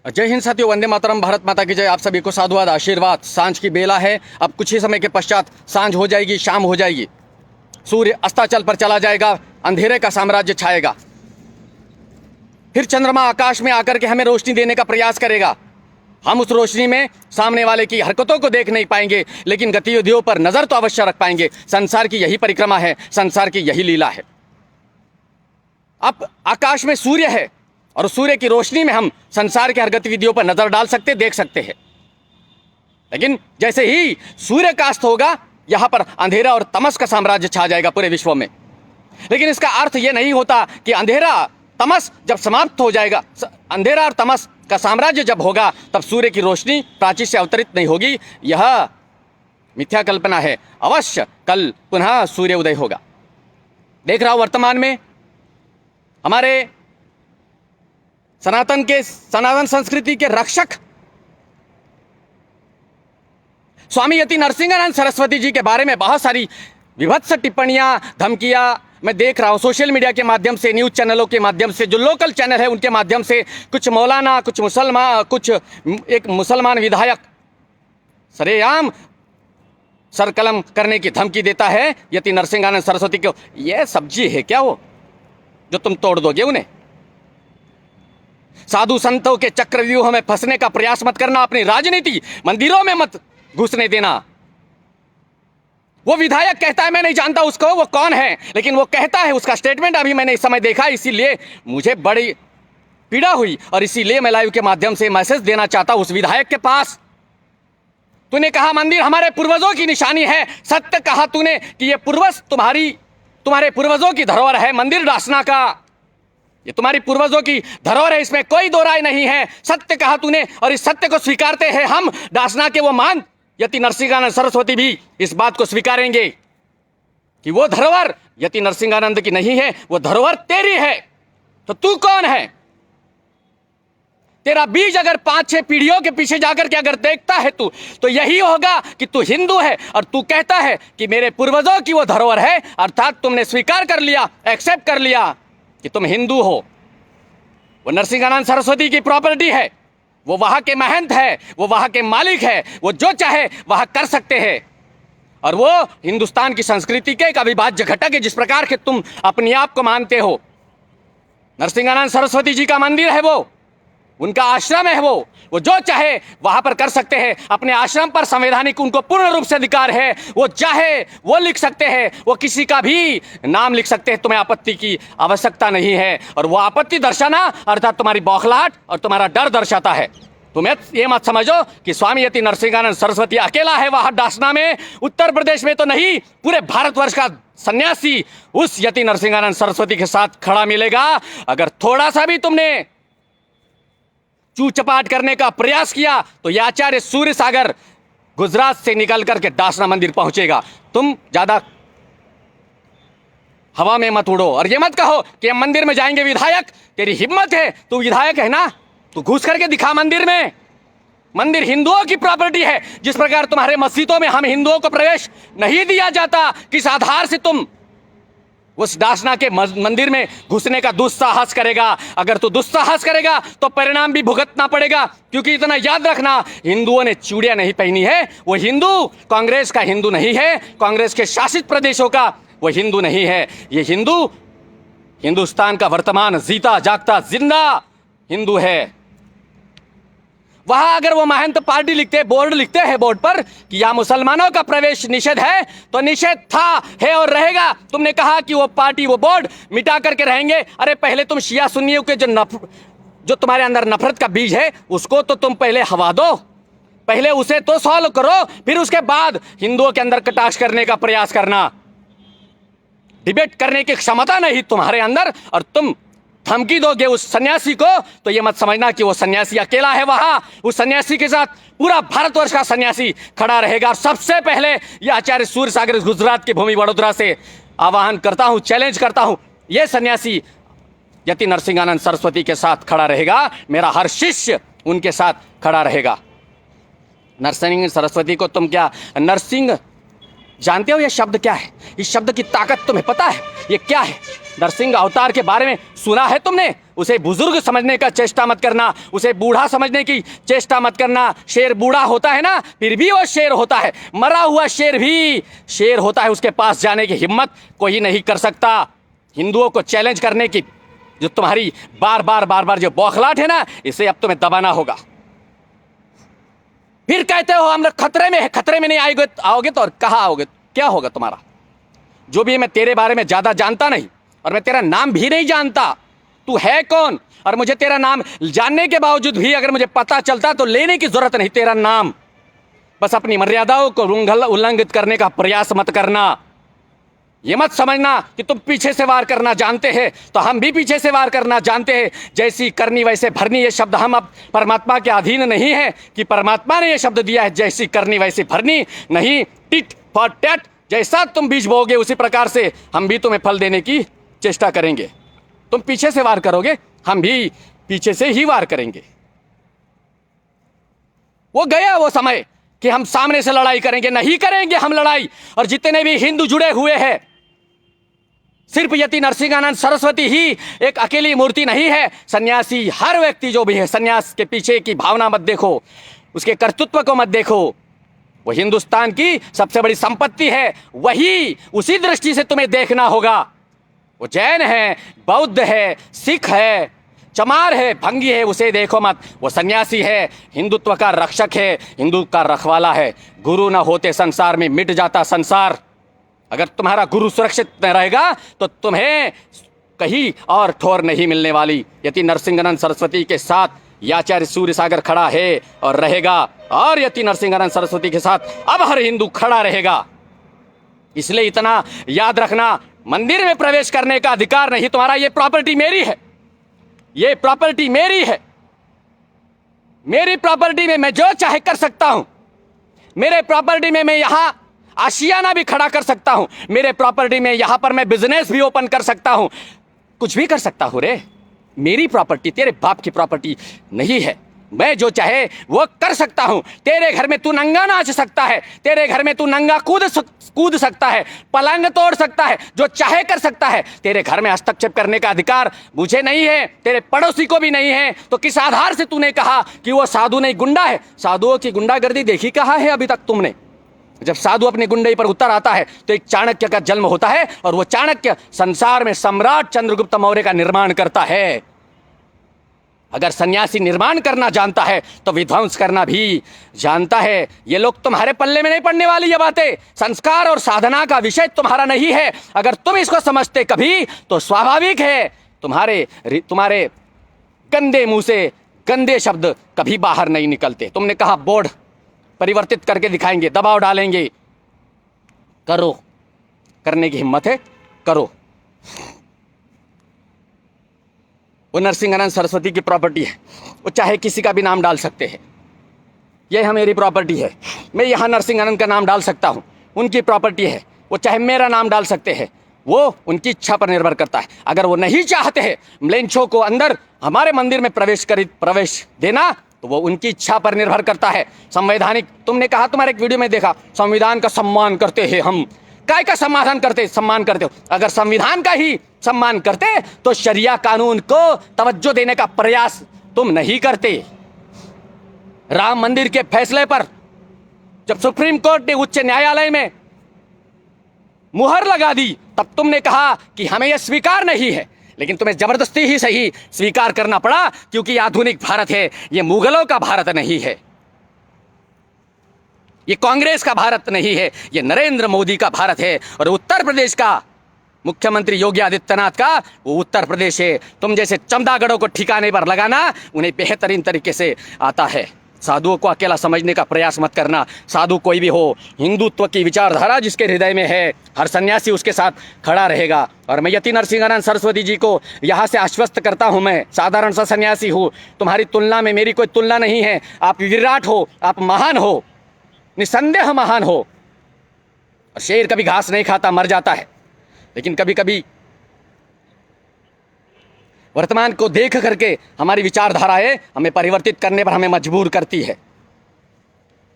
जय हिंद साथियों, वंदे मातरम, भारत माता की जय। आप सभी को साधुवाद, आशीर्वाद। सांझ की बेला है। अब कुछ ही समय के पश्चात सांझ हो जाएगी, शाम हो जाएगी, सूर्य अस्ताचल पर चला जाएगा, अंधेरे का साम्राज्य छाएगा। फिर चंद्रमा आकाश में आकर के हमें रोशनी देने का प्रयास करेगा। हम उस रोशनी में सामने वाले की हरकतों को देख नहीं पाएंगे, लेकिन गतिविधियों पर नजर तो अवश्य रख पाएंगे। संसार की यही परिक्रमा है, संसार की यही लीला है। अब आकाश में सूर्य है और सूर्य की रोशनी में हम संसार की हर गतिविधियों पर नजर डाल सकते, देख सकते हैं। लेकिन जैसे ही सूर्य का अस्त होगा, यहां पर अंधेरा और तमस का साम्राज्य छा जाएगा पूरे विश्व में। लेकिन इसका अर्थ यह नहीं होता कि अंधेरा तमस जब समाप्त हो जाएगा, अंधेरा और तमस का साम्राज्य जब होगा, तब सूर्य की रोशनी प्राची से अवतरित नहीं होगी। यह मिथ्या कल्पना है। अवश्य कल पुनः सूर्य उदय होगा। देख रहा हूं वर्तमान में हमारे सनातन संस्कृति के रक्षक स्वामी यति नरसिंहानंद सरस्वती जी के बारे में बहुत सारी विभत्स टिप्पणियां, धमकियां मैं देख रहा हूं सोशल मीडिया के माध्यम से, न्यूज चैनलों के माध्यम से, जो लोकल चैनल है उनके माध्यम से। कुछ मौलाना, कुछ मुसलमान, कुछ एक मुसलमान विधायक सरेआम सरकलम करने की धमकी देता है यति नरसिंहानंद सरस्वती को। यह सब्जी है क्या वो जो तुम तोड़ दोगे उन्हें? साधु संतों के चक्रव्यूह में फंसने का प्रयास मत करना। अपनी राजनीति मंदिरों में मत घुसने देना। वो विधायक कहता है, मैं नहीं जानता उसको, वो कौन है, लेकिन वो कहता है, उसका स्टेटमेंट अभी मैंने इस समय देखा, इसीलिए मुझे बड़ी पीड़ा हुई और इसीलिए मैं लाइव के माध्यम से मैसेज देना चाहता हूं उस विधायक के पास। तूने कहा मंदिर हमारे पूर्वजों की निशानी है। सत्य कहा तूने कि ये पूर्वज तुम्हारे पूर्वजों की धरोहर है। मंदिर डासना का ये तुम्हारी पूर्वजों की धरोहर है, इसमें कोई दो राय नहीं है। सत्य कहा तूने और इस सत्य को स्वीकारते हैं हम। डासना के वो मान यति नरसिंहानंद सरस्वती भी इस बात को स्वीकारेंगे कि वो धरोहर यति नरसिंहानंद की नहीं है, वो धरोहर तेरी है। तो तू कौन है? तेरा बीज अगर 5-6 पीढ़ियों के पीछे जाकर के अगर देखता है तू, तो यही होगा कि तू हिंदू है और तू कहता है कि मेरे पूर्वजों की वो धरोहर है, अर्थात तुमने स्वीकार कर लिया, एक्सेप्ट कर लिया कि तुम हिंदू हो। वो नरसिंहानंद सरस्वती की प्रॉपर्टी है, वो वहां के महंत है, वो वहां के मालिक है, वो जो चाहे वहां कर सकते हैं। और वो हिंदुस्तान की संस्कृति के एक अविभाज्य घटक है, जिस प्रकार के तुम अपने आप को मानते हो। नरसिंहानंद सरस्वती जी का मंदिर है, वो उनका आश्रम है, वो जो चाहे वहां पर कर सकते हैं। अपने आश्रम पर संवैधानिक उनको पूर्ण रूप से अधिकार है। वो चाहे वो लिख सकते हैं, वो किसी का भी नाम लिख सकते हैं, तुम्हें आपत्ति की आवश्यकता नहीं है। और वो आपत्ति दर्शाना अर्थात तुम्हारी बौखलाहट और तुम्हारा डर दर्शाता है। तुम्हें ये मत समझो कि स्वामी यति नरसिंहानंद सरस्वती अकेला है वहां डासना में, उत्तर प्रदेश में तो नहीं, पूरे भारतवर्ष का सन्यासी उस यति नरसिंहानंद सरस्वती के साथ खड़ा मिलेगा। अगर थोड़ा सा भी तुमने चूचपाट करने का प्रयास किया तो यह आचार्य सूर्य सागर गुजरात से निकल करके डासना मंदिर पहुंचेगा। तुम ज्यादा हवा में मत उड़ो और ये मत कहो कि हम मंदिर में जाएंगे। विधायक, तेरी हिम्मत है, तू विधायक है ना, तू घुस करके दिखा मंदिर में। मंदिर हिंदुओं की प्रॉपर्टी है। जिस प्रकार तुम्हारे मस्जिदों में हम हिंदुओं को प्रवेश नहीं दिया जाता, किस आधार से तुम उस डासना के मंदिर में घुसने का दुस्साहस करेगा? अगर तू दुस्साहस करेगा तो परिणाम भी भुगतना पड़ेगा। क्योंकि इतना याद रखना, हिंदुओं ने चूड़ियां नहीं पहनी है। वो हिंदू कांग्रेस का हिंदू नहीं है, कांग्रेस के शासित प्रदेशों का वो हिंदू नहीं है। ये हिंदू हिंदुस्तान का वर्तमान जीता जागता जिंदा हिंदू है। वहां अगर वो महंत पार्टी बोर्ड लिखते हैं बोर्ड पर कि यहां मुसलमानों का प्रवेश निषेध है, तो निषेध था, है और रहेगा। तुमने कहा कि वो पार्टी, वो बोर्ड मिटा करके रहेंगे। अरे पहले तुम शिया सुन्नियों के जो तुम्हारे अंदर नफरत का बीज है, उसको तो तुम पहले हवा दो, पहले उसे तो सॉल्व करो, फिर उसके बाद हिंदुओं के अंदर कटाक्ष करने का प्रयास करना। डिबेट करने की क्षमता नहीं तुम्हारे अंदर और तुम धमकी दोगे उस सन्यासी को, तो ये मत समझना कि वो सन्यासी अकेला है वहां। उस सन्यासी के साथ पूरा भारतवर्ष का सन्यासी खड़ा रहेगा। और सबसे पहले ये आचार्य सूर्य सागर गुजरात की भूमि वडोदरा से आह्वान करता हूं, चैलेंज करता हूं, ये सन्यासी यति नरसिंहानंद सरस्वती के साथ खड़ा रहेगा। मेरा हर शिष्य उनके साथ खड़ा रहेगा। नरसिंह सरस्वती को तुम क्या नरसिंह जानते हो? यह शब्द क्या है? इस शब्द की ताकत तुम्हें पता है? ये क्या है? नरसिंह अवतार के बारे में सुना है तुमने? उसे बुजुर्ग समझने का चेष्टा मत करना, उसे बूढ़ा समझने की चेष्टा मत करना। शेर बूढ़ा होता है ना, फिर भी वो शेर होता है। मरा हुआ शेर भी शेर होता है। उसके पास जाने की हिम्मत कोई नहीं कर सकता। हिंदुओं को चैलेंज करने की जो तुम्हारी बार बार जो बौखलाहट है ना, इसे अब तुम्हें दबाना होगा। फिर कहते हो हम लोग खतरे में है, खतरे में नहीं आओगे तो और कहाँ आओगे? क्या होगा तुम्हारा? जो भी है, मैं तेरे बारे में ज्यादा जानता नहीं और मैं तेरा नाम भी नहीं जानता। तू है कौन? और मुझे तेरा नाम जानने के बावजूद भी अगर मुझे पता चलता तो लेने की जरूरत नहीं तेरा नाम। बस अपनी मर्यादाओं को उल्लंघित करने का प्रयास मत करना। ये मत समझना कि तुम पीछे से वार करना जानते हैं तो हम भी पीछे से वार करना जानते हैं। जैसी करनी वैसे भरनी, ये शब्द हम अब परमात्मा के अधीन नहीं है कि परमात्मा ने ये शब्द दिया है जैसी करनी वैसी भरनी। नहीं, टिट फॉर टैट, जैसा तुम बीज बोओगे उसी प्रकार से हम भी तुम्हें फल देने की चेष्टा करेंगे। तुम पीछे से वार करोगे, हम भी पीछे से ही वार करेंगे। वो गया वो समय कि हम सामने से लड़ाई करेंगे, नहीं करेंगे हम लड़ाई। और जितने भी हिंदू जुड़े हुए हैं, सिर्फ यति नरसिंहानंद सरस्वती ही एक अकेली मूर्ति नहीं है। सन्यासी हर व्यक्ति जो भी है, सन्यास के पीछे की भावना मत देखो, उसके कर्तृत्व को मत देखो। वो हिंदुस्तान की सबसे बड़ी संपत्ति है, वही उसी दृष्टि से तुम्हें देखना होगा। वो जैन है, बौद्ध है, सिख है, चमार है, भंगी है, उसे देखो मत। वो सन्यासी है, हिंदुत्व का रक्षक है, हिंदू का रखवाला है। गुरु न होते संसार में मिट जाता संसार। अगर तुम्हारा गुरु सुरक्षित न रहेगा तो तुम्हें कहीं और ठोर नहीं मिलने वाली। यति नरसिंहानंद सरस्वती के साथ याचार्य सूर्य सागर खड़ा है और रहेगा, और यति नरसिंहानंद सरस्वती के साथ अब हर हिंदू खड़ा रहेगा। इसलिए इतना याद रखना, मंदिर में प्रवेश करने का अधिकार नहीं तुम्हारा। ये प्रॉपर्टी मेरी है, ये प्रॉपर्टी मेरी है। मेरी प्रॉपर्टी में मैं जो चाहे कर सकता हूं। मेरे प्रॉपर्टी में मैं यहां आशियाना भी खड़ा कर सकता हूं। मेरे प्रॉपर्टी में यहां पर मैं बिजनेस भी ओपन कर सकता हूं। कुछ भी कर सकता हूं रे। मेरी प्रॉपर्टी तेरे बाप की प्रॉपर्टी नहीं है। मैं जो चाहे वो कर सकता हूं। तेरे घर में तू नंगा नाच सकता है, तेरे घर में तू नंगा कूद सकता है, पलंग तोड़ सकता है, जो चाहे कर सकता है। तेरे घर में हस्तक्षेप करने का अधिकार मुझे नहीं है, तेरे पड़ोसी को भी नहीं है। तो किस आधार से तूने कहा कि वो साधु नहीं गुंडा है? साधुओं की गुंडागर्दी देखी कहाँ है अभी तक तुमने? जब साधु अपने गुंडे पर उतर आता है तो एक चाणक्य का जन्म होता है, और वो चाणक्य संसार में सम्राट चंद्रगुप्त मौर्य का निर्माण करता है। अगर सन्यासी निर्माण करना जानता है तो विध्वंस करना भी जानता है। ये लोग तुम्हारे पल्ले में नहीं पड़ने वाली ये बातें। संस्कार और साधना का विषय तुम्हारा नहीं है। अगर तुम इसको समझते कभी तो स्वाभाविक है तुम्हारे गंदे मुंह से गंदे शब्द कभी बाहर नहीं निकलते। तुमने कहा बोर्ड परिवर्तित करके दिखाएंगे, दबाव डालेंगे, करो। करने की हिम्मत है, करो। वो नरसिंहानंद सरस्वती की प्रॉपर्टी है, वो चाहे किसी का भी नाम डाल सकते हैं। यह मेरी प्रॉपर्टी है, मैं यहाँ नरसिंहानंद का नाम डाल सकता हूँ। उनकी प्रॉपर्टी है, वो चाहे मेरा नाम डाल सकते हैं। वो उनकी इच्छा पर निर्भर करता है। अगर वो नहीं चाहते हैं म्लेच्छों को अंदर हमारे मंदिर में प्रवेश देना तो वो उनकी इच्छा पर निर्भर करता है। संवैधानिक, तुमने कहा, तुम्हारे एक वीडियो में देखा, संविधान का सम्मान करते हैं हम। काय का सम्मान करते हो? अगर संविधान का ही सम्मान करते तो शरिया कानून को तवज्जो देने का प्रयास तुम नहीं करते। राम मंदिर के फैसले पर जब सुप्रीम कोर्ट ने उच्च न्यायालय में मुहर लगा दी तब तुमने कहा कि हमें यह स्वीकार नहीं है, लेकिन तुम्हें जबरदस्ती ही सही स्वीकार करना पड़ा, क्योंकि आधुनिक भारत है, ये मुगलों का भारत नहीं है, ये कांग्रेस का भारत नहीं है, ये नरेंद्र मोदी का भारत है। और उत्तर प्रदेश का मुख्यमंत्री योगी आदित्यनाथ का वो उत्तर प्रदेश है। तुम जैसे चमदागढ़ों को ठिकाने पर लगाना उन्हें बेहतरीन तरीके से आता है। साधुओं को अकेला समझने का प्रयास मत करना। साधु कोई भी हो, हिंदुत्व की विचारधारा जिसके हृदय में है, हर सन्यासी उसके साथ खड़ा रहेगा। और मैं यति नरसिंहानंद सरस्वती जी को यहाँ से आश्वस्त करता हूँ, मैं साधारण सा सन्यासी हूँ, तुम्हारी तुलना में मेरी कोई तुलना नहीं है। आप विराट हो, आप महान हो, निसंदेह महान हो। शेर कभी घास नहीं खाता, मर जाता है, लेकिन कभी कभी वर्तमान को देख करके हमारी विचारधाराएं हमें परिवर्तित करने पर हमें मजबूर करती है।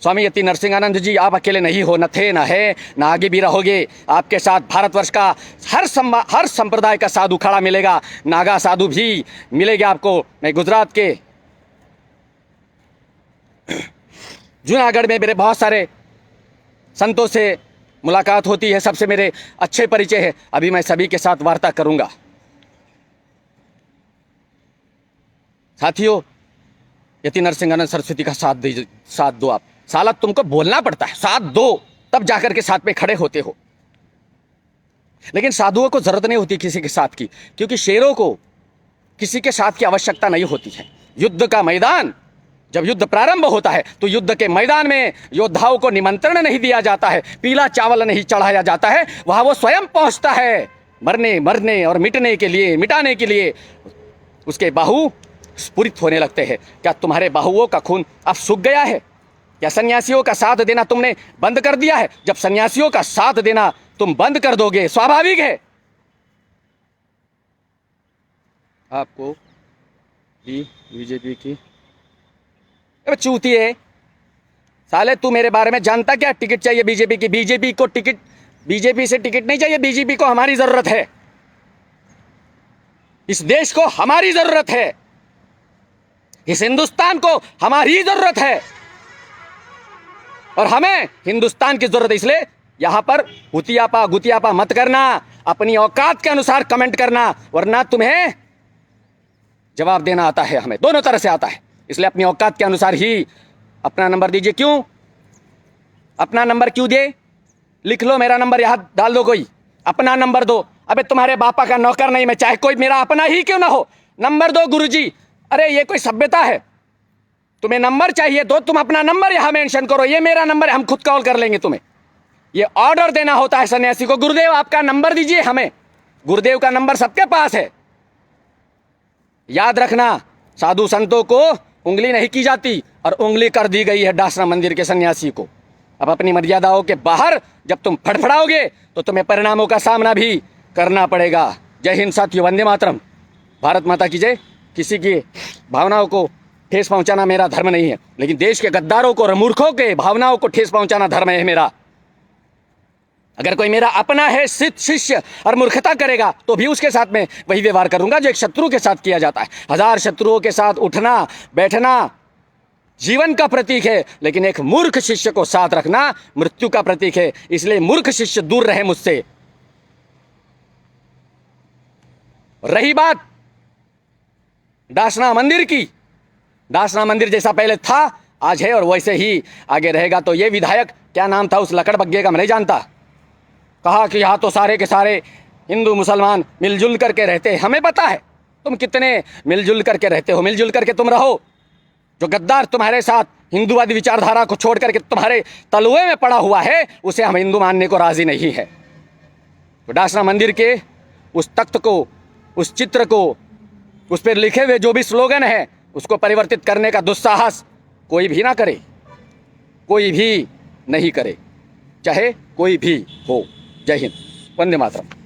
स्वामी यति नरसिंहानंद जी, आप अकेले नहीं हो, न थे, न है, न आगे भी रहोगे। आपके साथ भारतवर्ष का हर संप्रदाय का साधु खड़ा मिलेगा। नागा साधु भी मिलेंगे आपको। मैं गुजरात के जूनागढ़ में मेरे बहुत सारे संतों से मुलाकात होती है, सबसे मेरे अच्छे परिचय है। अभी मैं सभी के साथ वार्ता करूंगा। साथियों, यति नरसिंहानंद सरस्वती का साथ दो। आप साला तुमको बोलना पड़ता है, साथ दो, तब जाकर के साथ में खड़े होते हो। लेकिन साधुओं को जरूरत नहीं होती किसी के साथ की, क्योंकि शेरों को किसी के साथ की आवश्यकता नहीं होती है। युद्ध का मैदान, जब युद्ध प्रारंभ होता है तो युद्ध के मैदान में योद्धाओं को निमंत्रण नहीं दिया जाता है, पीला चावल नहीं चढ़ाया जाता है। वहां वो स्वयं पहुंचता है मरने और मिटाने के लिए। उसके बाहु स्फुरित होने लगते हैं। क्या तुम्हारे बाहुओं का खून अब सूख गया है? क्या सन्यासियों का साथ देना तुमने बंद कर दिया है? जब सन्यासियों का साथ देना तुम बंद कर दोगे, स्वाभाविक है आपको बीजेपी की चूतिए। साले तू मेरे बारे में जानता क्या? टिकट चाहिए बीजेपी की। बीजेपी से टिकट नहीं चाहिए। बीजेपी को हमारी जरूरत है, इस देश को हमारी जरूरत है, इस हिंदुस्तान को हमारी जरूरत है, और हमें हिंदुस्तान की जरूरत है। इसलिए यहां पर गुतियापा मत करना, अपनी औकात के अनुसार कमेंट करना, वरना तुम्हें जवाब देना आता है, हमें दोनों तरह से आता है। इसलिए अपनी औकात के अनुसार ही अपना नंबर दीजिए। क्यों अपना नंबर क्यों दे? लिख लो, मेरा नंबर यहां डाल दो, कोई अपना नंबर दो। अबे तुम्हारे बापा का नौकर नहीं मैं, चाहे कोई मेरा अपना ही क्यों ना हो, नंबर दो गुरुजी। अरे ये कोई सभ्यता है? तुम्हें नंबर चाहिए तो तुम अपना नंबर यहां मेंशन करो, ये मेरा नंबर है, हम खुद कॉल कर लेंगे तुम्हें। ये ऑर्डर देना होता है सन्यासी को, गुरुदेव आपका नंबर दीजिए हमें। गुरुदेव का नंबर सबके पास है। याद रखना, साधु संतों को उंगली नहीं की जाती, और उंगली कर दी गई है डासना मंदिर के सन्यासी को। अब अपनी मर्यादाओं के बाहर जब तुम फड़फड़ाओगे तो तुम्हें परिणामों का सामना भी करना पड़ेगा। जय हिंद साथियों, वंदे मातरम, भारत माता की जय। किसी की भावनाओं को ठेस पहुंचाना मेरा धर्म नहीं है, लेकिन देश के गद्दारों को और मूर्खों के भावनाओं को ठेस पहुंचाना धर्म है मेरा। अगर कोई मेरा अपना है शिष्य और मूर्खता करेगा तो भी उसके साथ में वही व्यवहार करूंगा जो एक शत्रु के साथ किया जाता है। 1000 शत्रुओं के साथ उठना बैठना जीवन का प्रतीक है, लेकिन एक मूर्ख शिष्य को साथ रखना मृत्यु का प्रतीक है। इसलिए मूर्ख शिष्य दूर रहे मुझसे। रही बात डासना मंदिर की, डासना मंदिर जैसा पहले था आज है और वैसे ही आगे रहेगा। तो ये विधायक, क्या नाम था उस लकड़बग्गे का, मैं नहीं जानता, कहा कि यहाँ तो सारे के सारे हिंदू मुसलमान मिलजुल करके रहते हैं। हमें पता है तुम कितने मिलजुल करके रहते हो, मिलजुल करके तुम रहो। जो गद्दार तुम्हारे साथ हिंदूवादी विचारधारा को छोड़ करके तुम्हारे तलुए में पड़ा हुआ है, उसे हम हिंदू मानने को राजी नहीं है। तो डासना मंदिर के उस तख्त को, उस चित्र को, उस पर लिखे हुए जो भी स्लोगन है, उसको परिवर्तित करने का दुस्साहस कोई भी ना करे, कोई भी नहीं करे, चाहे कोई भी हो। जय हिंद, वंदे मातरम।